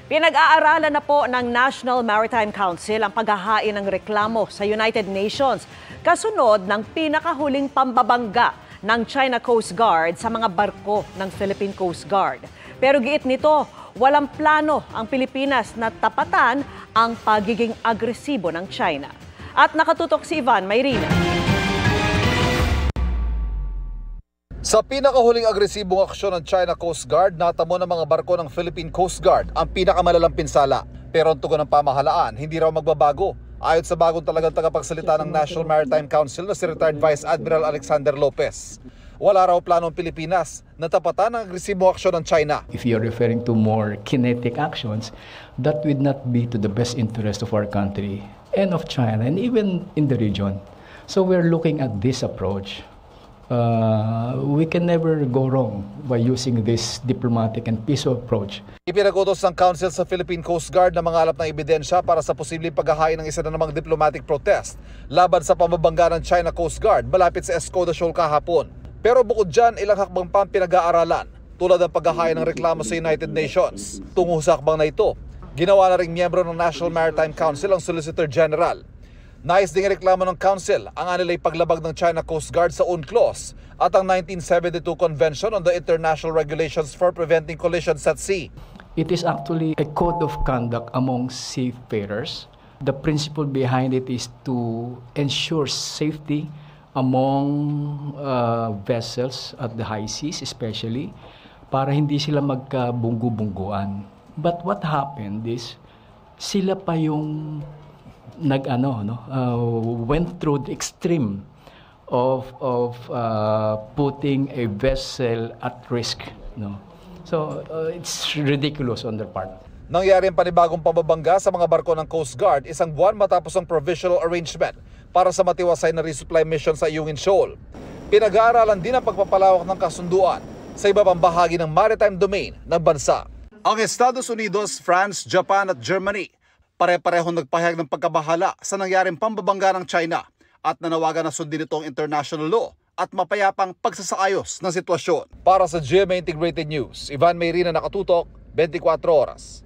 Pinag-aaralan na po ng National Maritime Council ang paghahain ng reklamo sa United Nations kasunod ng pinakahuling pambabangga ng China Coast Guard sa mga barko ng Philippine Coast Guard. Pero giit nito, walang plano ang Pilipinas na tapatan ang pagiging agresibo ng China. At nakatutok si Ivan Mayrina. Sa pinakahuling agresibong aksyon ng China Coast Guard, natamo ng mga barko ng Philippine Coast Guard ang pinakamalalang pinsala. Pero ang tugon ng pamahalaan, hindi raw magbabago. Ayon sa bagong talagang tagapagsalita ng National Maritime Council na si retired Vice Admiral Alexander Lopez. Wala raw plano ng Pilipinas na tapatan ang agresibong aksyon ng China. If you're referring to more kinetic actions, that would not be to the best interest of our country and of China and even in the region. So we're looking at this approach. We can never go wrong by using this diplomatic and peaceful approach. Ipinagutos ng Council sa Philippine Coast Guard na mangalap ng ebidensya para sa posibleng paghahain ng isa na namang diplomatic protest laban sa pamabangga ng China Coast Guard malapit sa Escoda Shoal kahapon. Pero bukod dyan, ilang hakbang pa ang pinag-aaralan tulad ng paghahain ng reklamo sa United Nations. Tungo sa hakbang na ito, ginawa na ring miyembro ng National Maritime Council ang Solicitor General. Nais ding reklamo ng Council ang anilay paglabag ng China Coast Guard sa UNCLOS at ang 1972 Convention on the International Regulations for Preventing Collisions at Sea. It is actually a code of conduct among seafarers. The principle behind it is to ensure safety among vessels at the high seas especially, para hindi sila magkabunggu-bungguan. But what happened is, sila pa yung went through the extreme of putting a vessel at risk. So it's ridiculous on their part. Nangyari ang panibagong pambabangga sa mga barko ng Coast Guard isang buwan matapos ang provisional arrangement para sa matiwasay na resupply mission sa Ayungin Shoal. Pinag-aaralan din ang pagpapalawak ng kasunduan sa iba pang bahagi ng maritime domain ng bansa. Ang Estados Unidos, France, Japan at Germany pare-parehong nagpahayag ng pagkabahala sa nangyaring pambabangga ng China at nanawagan na sundin itong international law at mapayapang pagsasaayos ng sitwasyon. Para sa GMA Integrated News, Ivan Mayrina, nakatutok, 24 oras.